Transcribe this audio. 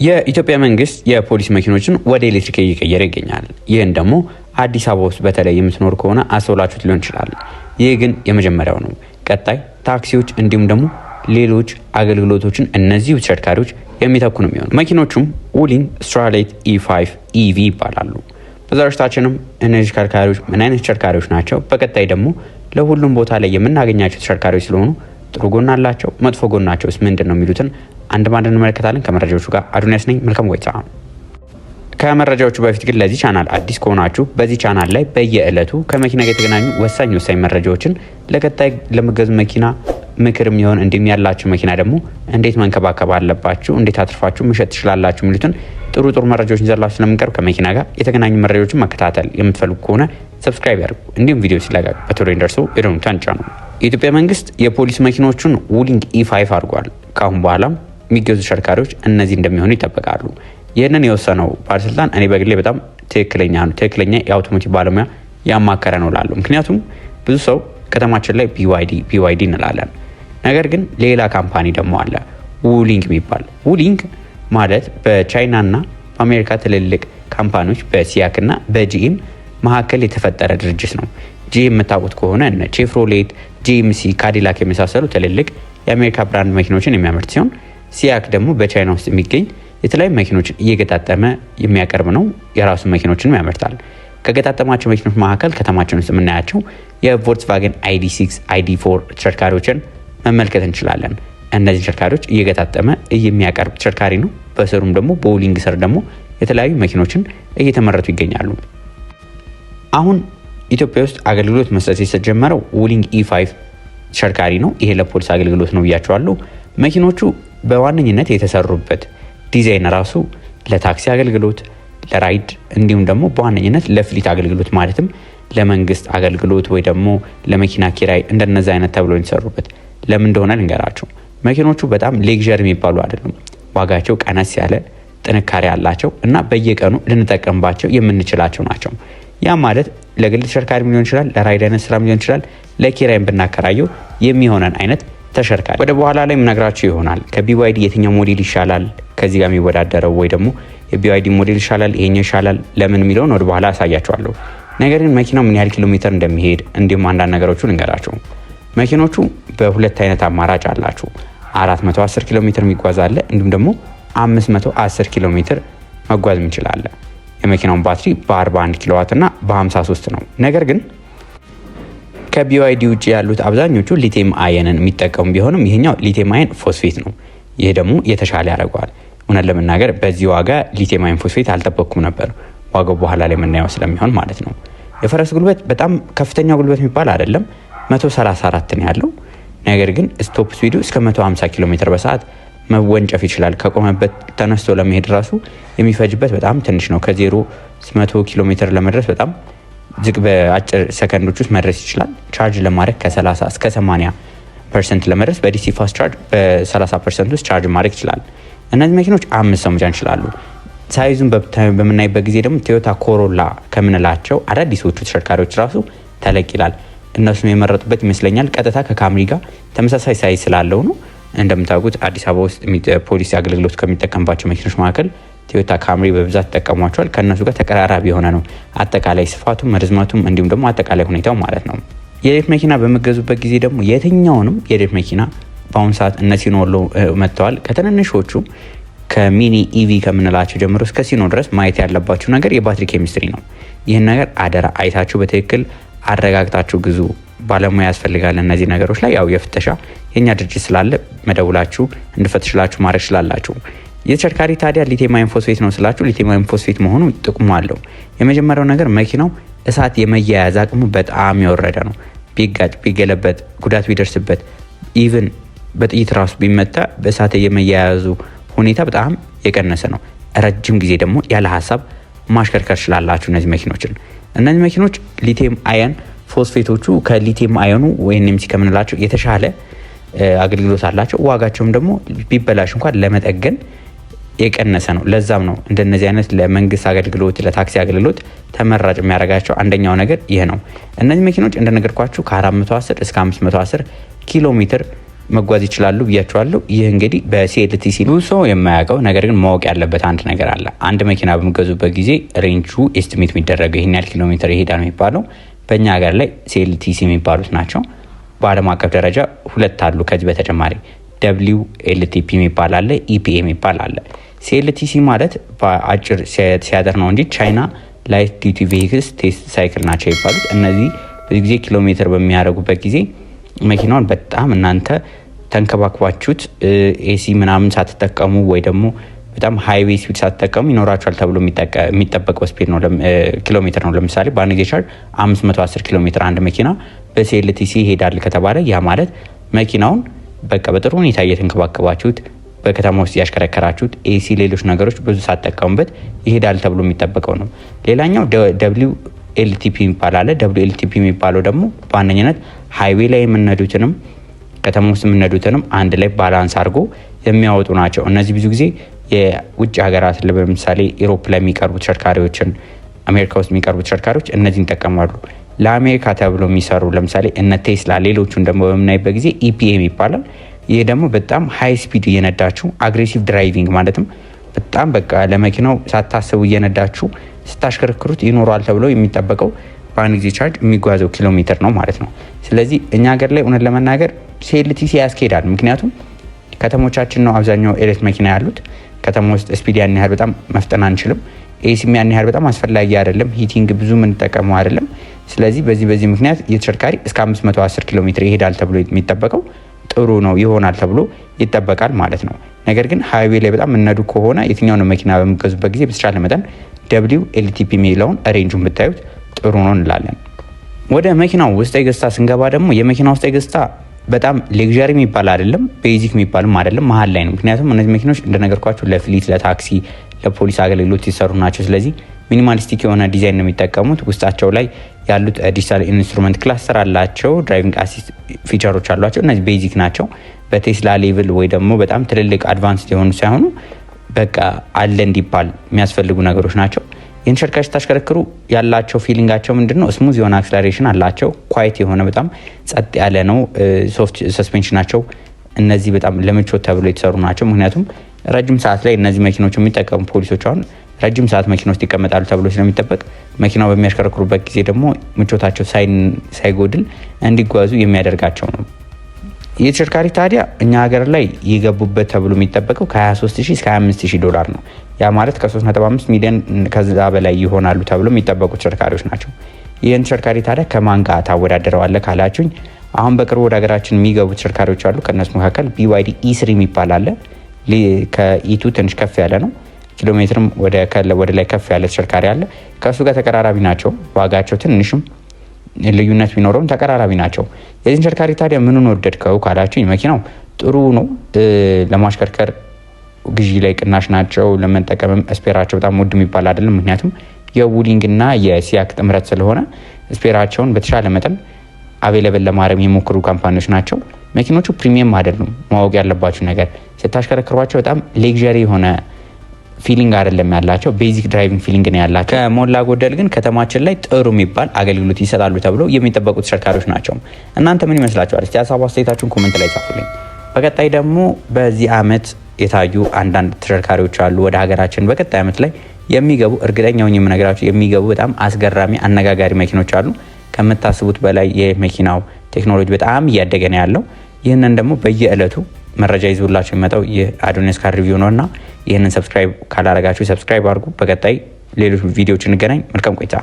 የኢትዮጵያ መንግስት የፖሊስ መኪኖችን ወደ ኤሌክትሪክ እየቀየረ ይገኛል። ይህን ደግሞ አዲስ አበባ ውስጥ በተለይ የምትኖር ከሆነ አስተውላችሁት ሊሆን ይችላል። ይህ ግን የመጀመሪያው ነው። ቀጣይ ታክሲዎች እንዲሁም ደግሞ ሌሎች አገልግሎቶችን እነዚህ ተሽከርካሪዎች የሚተኩ ነው የሚሆኑ። መኪኖቹም ውሊንግ ስትራሌት E5 EV ይባላሉ። በዛሬታችንም እነዚህ ተሽከርካሪዎች ምን አይነት ተሽከርካሪዎች ናቸው፣ በቀጣይ ደግሞ ለሁሉም ቦታ ላይ የምናገኛቸው ተሽከርካሪዎች ስለሆኑ ጥሩ ጎን አላቸው፣ መጥፎ ጎናቸውስ ምንድነው የሚሉትን አንድ ባንድ እንመለከታለን። ከመረጃዎቹ ጋር አዱንያስ ነኝ። መልካም ቆይታ። ከመረጃዎቹ በፊት ግን ለዚህ ቻናል አዲስ ከሆናችሁ በዚህ ቻናል ላይ በየዕለቱ ከመኪና ጋር የተገናኙ ወሳኝ መረጃዎችን ለቀጣይ ለመገዙ መኪና ምክር የሚሆን እንዲሁም ያላችሁ መኪና ደግሞ እንዴት መንከባከብ አለባችሁ፣ እንዴት አትርፋችሁ መሸጥ ትችላላችሁ የሚሉትን ጥሩ መረጃዎችን ይዘላችሁ ስለምንቀርብ ከመኪና ጋር የተገናኙ መረጃዎችን መከታተል የምትፈልጉ ከሆነ ሰብስክራይብ ያድርጉ። እንዲሁም ቪዲዮ ሲለቀቅ በቶሎ እንዲደርሱ የደወሉን ጫኑ። የኢትዮጵያ መንግስት የፖሊስ መኪኖቹን ውሊንግ E5 አድርጓል። ካሁን በኋላም የሚገዙ ተሽከርካሪዎች እነዚህ እንደሚሆኑ ይጠበቃሉ። ይህንን የወሰነው ባለስልጣን እኔ በግሌ በጣም ትክክለኛ የአውቶሞቲቭ ባለሙያ ያማከረ ነው ላለው። ምክንያቱም ብዙ ሰው ከተማችን ላይ BYD እንላለን፣ ነገር ግን ሌላ ካምፓኒ ደግሞ አለ ውሊንግ የሚባል። ውሊንግ ማለት በቻይናና በአሜሪካ ትልልቅ ካምፓኒዎች በሲያክ እና በጂኤም መካከል የተፈጠረ ድርጅት ነው። ጂኤም የምታውቁት ከሆነ እነ ቼፍሮሌት፣ GMC፣ ካዲላክ የመሳሰሉ ትልልቅ የአሜሪካ ብራንድ መኪኖችን የሚያመርት ሲሆን ሲያክ ደግሞ በቻይና ውስጥ የሚገኝ የተለያዩ መኪኖችን እየገጣጠመ የሚያቀርብ ነው። የራሱ መኪኖችንም ያመርታል። ከገጣጠማቸው መኪኖች መካከል ከተማችን ውስጥ የምናያቸው የቮልክስቫገን ID6፣ ID4 ተሽከርካሪዎችን መመልከት እንችላለን። እነዚህ ተሽከርካሪዎች እየገጣጠመ የሚያቀርብ ተሽከርካሪ ነው። በስሩም ደግሞ በውሊንግ ስር ደግሞ የተለያዩ መኪኖችን እየተመረቱ ይገኛሉ። አሁን ኢትዮጵያ ውስጥ አገልግሎት መስጠት የተጀመረው ውሊንግ E5 ተሽከርካሪ ነው። ይሄ ለፖሊስ አገልግሎት ነው ብያቸዋለሁ። መኪኖቹ በዋነኝነት የተሰሩበት ዲዛይን ራሱ ለታክሲ አገልግሎት፣ ለራይድ እንዲሁም ደግሞ በዋነኝነት ለፍሊት አገልግሎት ማለትም ለመንግስት አገልግሎት ወይ ደግሞ ለመኪና ኪራይ እንደነዚህ አይነት ተብሎ የተሰሩበት ለምን እንደሆነ ልንገራቸው። መኪኖቹ በጣም ሌግዠሪ የሚባሉ አይደሉም። ዋጋቸው ቀነስ ያለ ጥንካሬ ያላቸው እና በየቀኑ ልንጠቀምባቸው የምንችላቸው ናቸው። ያ ማለት ለግል ተሽከርካሪ ሊሆን ይችላል፣ ለራይድ አይነት ስራ ሊሆን ይችላል፣ ለኪራይም ብናከራየው የሚሆነን አይነት ተሽከርካሪ ወደ በኋላ ላይ የምነግራችሁ ይሆናል። ከBYD የትኛው ሞዴል ይሻላል ከዚህ ጋር የሚወዳደረው ወይ ደግሞ የBYD ሞዴል ይሻላል ይሄኛው ይሻላል ለምን የሚለውን ወደ በኋላ አሳያችኋለሁ። ነገር ግን መኪናው ምን ያህል ኪሎ ሜትር እንደሚሄድ እንዲሁም አንዳንድ ነገሮችን ልንገራችሁ። መኪኖቹ በሁለት አይነት አማራጭ አላችሁ። 410 ኪሎ ሜትር የሚጓዝ አለ፣ እንዲሁም ደግሞ 510 ኪሎ ሜትር መጓዝ እንችላለን። የመኪናውን ባትሪ በ41 ኪሎዋት እና በ53 ነው። ነገር ግን ከBYD ውጭ ያሉት አብዛኞቹ ሊቲየም አየንን የሚጠቀሙ ቢሆንም ይሄኛው ሊቲየም አየን ፎስፌት ነው። ይሄ ደግሞ የተሻለ ያደርገዋል። እውነት ለመናገር በዚህ ዋጋ ሊቲየም አየን ፎስፌት አልጠበቅኩም ነበር። ዋጋው በኋላ ላይ የምናየው ስለሚሆን ማለት ነው። የፈረስ ጉልበት በጣም ከፍተኛ ጉልበት የሚባል አይደለም፣ 134 ነው ያለው። ነገር ግን ስቶፕ ስፒዱ እስከ 150 ኪሎ ሜትር በሰዓት መወንጨፍ ይችላል። ከቆመበት ተነስቶ ለመሄድ ራሱ የሚፈጅበት በጣም ትንሽ ነው። ከ0 100 ኪሎ ሜትር ለመድረስ በጣም ዝቅ በአጭር ሰከንዶች ውስጥ መድረስ ይችላል። ቻርጅ ለማድረግ ከ30 እስከ 80% ለመድረስ በዲሲ ፋስት ቻርጅ በ30% ውስጥ ቻርጅ ማድረግ ይችላል። እነዚህ መኪኖች 5 ሰው መጫን ይችላሉ። ሳይዙን በምናይበት ጊዜ ደግሞ ቶዮታ ኮሮላ ከምንላቸው አዳዲሶቹ ተሽከርካሪዎች ራሱ ተለቅ ይላል። እነሱም የመረጡበት ይመስለኛል ቀጥታ ከካምሪ ጋር ተመሳሳይ ሳይዝ ስላለው ነው። እንደምታውቁት አዲስ አበባ ውስጥ ፖሊስ አገልግሎት ከሚጠቀምባቸው መኪኖች መካከል ቶዮታ ካምሪ በብዛት ተጠቀሟቸዋል። ከነሱ ጋር ተቀራራቢ የሆነ ነው አጠቃላይ ስፋቱም ርዝመቱም እንዲሁም ደግሞ አጠቃላይ ሁኔታው ማለት ነው። የኤሌክትሪክ መኪና በመገዙበት ጊዜ ደግሞ የትኛውንም የኤሌክትሪክ መኪና በአሁኑ ሰዓት እነ ሲኖሎ መጥተዋል። ከትንንሾቹ ከሚኒ ኢቪ ከምንላቸው ጀምሮ እስከ ሲኖ ድረስ ማየት ያለባችሁ ነገር የባትሪ ኬሚስትሪ ነው። ይህን ነገር አደራ አይታችሁ በትክክል አረጋግጣችሁ ግዙ። ባለሙያ ያስፈልጋል። እነዚህ ነገሮች ላይ ያው የፍተሻ የኛ ድርጅት ስላለ መደውላችሁ እንድፈትሽላችሁ ማድረግ ስላላችሁ። የተሽከርካሪ ታዲያ ሊቲየም አየን ፎስፌት ነው ስላችሁ ሊቲየም አየን ፎስፌት መሆኑ ጥቅሙ አለው። የመጀመሪያው ነገር መኪናው እሳት የመያያዝ አቅሙ በጣም የወረደ ነው። ቢጋጭ፣ ቢገለበጥ፣ ጉዳት ቢደርስበት ኢቭን በጥይት ራሱ ቢመታ በእሳት የመያያዙ ሁኔታ በጣም የቀነሰ ነው። ረጅም ጊዜ ደግሞ ያለ ሀሳብ ማሽከርከር ስላላችሁ እነዚህ መኪኖች ሊቲየም አየን ፎስፌቶቹ ከሊቲየም አየኑ ወይንም ከምንላቸው የተሻለ አገልግሎት አላቸው። ዋጋቸውም ደግሞ ቢበላሽ እንኳን ለመጠገን የቀነሰ ነው። ለዛም ነው እንደነዚህ አይነት ለመንግስት አገልግሎት ለታክሲ አገልግሎት ተመራጭ የሚያደርጋቸው አንደኛው ነገር ይሄ ነው። እነዚህ መኪኖች እንደነገርኳችሁ ከ410 እስከ 510 ኪሎ ሜትር መጓዝ ይችላሉ ብያቸዋለሁ። ይህ እንግዲህ በሲኤልቲሲ ብዙ ሰው የማያውቀው ነገር ግን ማወቅ ያለበት አንድ ነገር አለ። አንድ መኪና በሚገዙበት ጊዜ ሬንጁ ኤስቲሜት የሚደረገው ይህን ያህል ኪሎ ሜትር ይሄዳል የሚባለው በእኛ ሀገር ላይ ሲኤልቲሲ የሚባሉት ናቸው። በዓለም አቀፍ ደረጃ ሁለት አሉ። ከዚህ በተጨማሪ WLTP የሚባል አለ፣ EPA የሚባል አለ። ሲኤልቲሲ ማለት በአጭር ሲያደር ነው እንጂ ቻይና ላይት ዲዩቲ ቬሂክልስ ቴስት ሳይክል ናቸው የሚባሉት። እነዚህ ብዙ ጊዜ ኪሎ ሜትር በሚያደርጉበት ጊዜ መኪናውን በጣም እናንተ ተንከባክባችሁት ኤሲ ምናምን ሳትጠቀሙ ወይ ደግሞ በጣም ሃይዌይ ስፒድ ሳትጠቀሙ ይኖራችኋል ተብሎ የሚጠበቀው ስፒድ ነው ኪሎ ሜትር ነው። ለምሳሌ በአንድ ጊዜ ቻርጅ 510 ኪሎ ሜትር አንድ መኪና በሲኤልቲሲ ይሄዳል ከተባለ ያ ማለት መኪናውን በቃ በጥሩ ሁኔታ እየተንከባከባችሁት በከተማ ውስጥ ያሽከረከራችሁት ኤሲ ሌሎች ነገሮች ብዙ ሳትጠቀሙበት ይሄዳል ተብሎ የሚጠበቀው ነው። ሌላኛው WLTP ይባላል። WLTP የሚባለው ደግሞ በዋነኝነት ሃይዌይ ላይ የምንነዱትንም ከተማ ውስጥ የምንነዱትንም አንድ ላይ ባላንስ አድርጎ የሚያወጡ ናቸው። እነዚህ ብዙ ጊዜ የውጭ ሀገራት ለምሳሌ ኢሮፕ ላይ የሚቀርቡ ተሽከርካሪዎችን፣ አሜሪካ ውስጥ የሚቀርቡ ተሽከርካሪዎች እነዚህን ይጠቀማሉ። ለአሜሪካ ተብሎ የሚሰሩ ለምሳሌ እነ ቴስላ ሌሎቹን ደግሞ በምናይበት ጊዜ EPA ይባላል። ይህ ደግሞ በጣም ሃይ ስፒድ እየነዳችሁ አግሬሲቭ ድራይቪንግ ማለትም በጣም በቃ ለመኪናው ሳታስቡ እየነዳችሁ ስታሽከረክሩት ይኖራል ተብሎ የሚጠበቀው በአንድ ጊዜ ቻርጅ የሚጓዘው ኪሎ ሜትር ነው ማለት ነው። ስለዚህ እኛ ሀገር ላይ እውነት ለመናገር ሲኤልቲሲ ያስኬዳል። ምክንያቱም ከተሞቻችን ነው አብዛኛው ኤሌክትሪክ መኪና ያሉት። ከተማ ውስጥ ስፒድ ያን ያህል በጣም መፍጠን አንችልም። ኤሲም ያን ያህል በጣም አስፈላጊ አይደለም። ሂቲንግ ብዙ የምንጠቀመው አይደለም። ስለዚህ በዚህ ምክንያት የተሽከርካሪ እስከ 510 ኪሎ ሜትር ይሄዳል ተብሎ የሚጠበቀው ጥሩ ነው ይሆናል ተብሎ ይጠበቃል ማለት ነው። ነገር ግን ሃይዌይ ላይ በጣም የምነዱ ከሆነ የትኛውን መኪና በሚገዙበት ጊዜ በተቻለ መጠን WLTP የሚለውን ሬንጁን ብታዩት ጥሩ ነው እንላለን። ወደ መኪናው ውስጥ ገጽታ ስንገባ ደግሞ የመኪና ውስጥ ገጽታ በጣም ሌግዣሪ የሚባል አይደለም፣ ቤዚክ የሚባልም አይደለም፣ መሀል ላይ ነው። ምክንያቱም እነዚህ መኪኖች እንደነገርኳቸው ለፍሊት፣ ለታክሲ፣ ለፖሊስ አገልግሎት ሲሰሩ ናቸው። ስለዚህ ሚኒማሊስቲክ የሆነ ዲዛይን ነው የሚጠቀሙት። ውስጣቸው ላይ ያሉት ዲጂታል ኢንስትሩመንት ክላስተር አላቸው፣ ድራይቪንግ አሲስት ፊቸሮች አሏቸው። እነዚህ ቤዚክ ናቸው። በቴስላ ሌቭል ወይ ደግሞ በጣም ትልልቅ አድቫንስ የሆኑ ሳይሆኑ በቃ አለ እንዲባል የሚያስፈልጉ ነገሮች ናቸው። ይህን ተሽከርካሪ ስታሽከረክሩ ያላቸው ፊሊንጋቸው ምንድነው? ስሙዝ የሆነ አክስለሬሽን አላቸው። ኳይት የሆነ በጣም ጸጥ ያለ ነው። ሶፍት ሰስፔንሽን ናቸው። እነዚህ በጣም ለምቾት ተብሎ የተሰሩ ናቸው። ምክንያቱም ረጅም ሰዓት ላይ እነዚህ መኪኖች የሚጠቀሙ ፖሊሶች አሁን ረጅም ሰዓት መኪና ውስጥ ይቀመጣሉ ተብሎ ስለሚጠበቅ መኪናው በሚያሽከረክሩበት ጊዜ ደግሞ ምቾታቸው ሳይጎድል እንዲጓዙ የሚያደርጋቸው ነው። ይህ ተሽከርካሪ ታዲያ እኛ ሀገር ላይ የገቡበት ተብሎ የሚጠበቀው ከ23000 እስከ 25000 ዶላር ነው። ያ ማለት ከ3.5 ሚሊዮን ከዛ በላይ ይሆናሉ ተብሎ የሚጠበቁ ተሽከርካሪዎች ናቸው። ይህን ተሽከርካሪ ታዲያ ከማን ጋር ታወዳደረዋለህ ካላችሁኝ፣ አሁን በቅርቡ ወደ ሀገራችን የሚገቡ ተሽከርካሪዎች አሉ። ከእነሱ መካከል BYD E3 የሚባል አለ። ከኢቱ ትንሽ ከፍ ያለ ነው። ኪሎ ሜትርም ወደ ላይ ከፍ ያለ ተሽከርካሪ አለ። ከእሱ ጋር ተቀራራቢ ናቸው። ዋጋቸው ትንሽም ልዩነት ቢኖረውም ተቀራራቢ ናቸው። የዚህን ተሽከርካሪ ታዲያ ምኑን ወደድከው ካላችሁኝ፣ መኪናው ጥሩ ነው። ለማሽከርከር ግዢ ላይ ቅናሽ ናቸው። ለመጠቀምም ስፔራቸው በጣም ውድ የሚባል አይደለም። ምክንያቱም የውሊንግ እና የሲያክ ጥምረት ስለሆነ ስፔራቸውን በተሻለ መጠን አቬለብል ለማድረግ የሞክሩ ካምፓኒዎች ናቸው። መኪኖቹ ፕሪሚየም አይደሉም። ማወቅ ያለባችሁ ነገር ስታሽከረክሯቸው በጣም ሌግዣሪ የሆነ ፊሊንግ አይደለም ያላቸው፣ ቤዚክ ድራይቪንግ ፊሊንግ ነው ያላቸው። ከሞላ ጎደል ግን ከተማችን ላይ ጥሩ የሚባል አገልግሎት ይሰጣሉ ተብሎ የሚጠበቁ ተሽከርካሪዎች ናቸው። እናንተ ምን ይመስላችኋል? እስቲ ሀሳብ አስተያየታችሁን ኮሜንት ላይ ጻፉልኝ። በቀጣይ ደግሞ በዚህ አመት የታዩ አንዳንድ ተሽከርካሪዎች አሉ ወደ ሀገራችን በቀጣይ አመት ላይ የሚገቡ፣ እርግጠኛ ሆኜ የምነግራችሁ የሚገቡ በጣም አስገራሚ አነጋጋሪ መኪኖች አሉ። ከምታስቡት በላይ የመኪናው ቴክኖሎጂ በጣም እያደገ ነው ያለው። ይህንን ደግሞ በየዕለቱ መረጃ ይዞላችሁ የሚመጣው የአዶኒያስ ካር ሪቪው ነው እና ይህንን ሰብስክራይብ ካላረጋችሁ ሰብስክራይብ አድርጉ። በቀጣይ ሌሎች ቪዲዮዎች እንገናኝ። መልካም ቆይታ።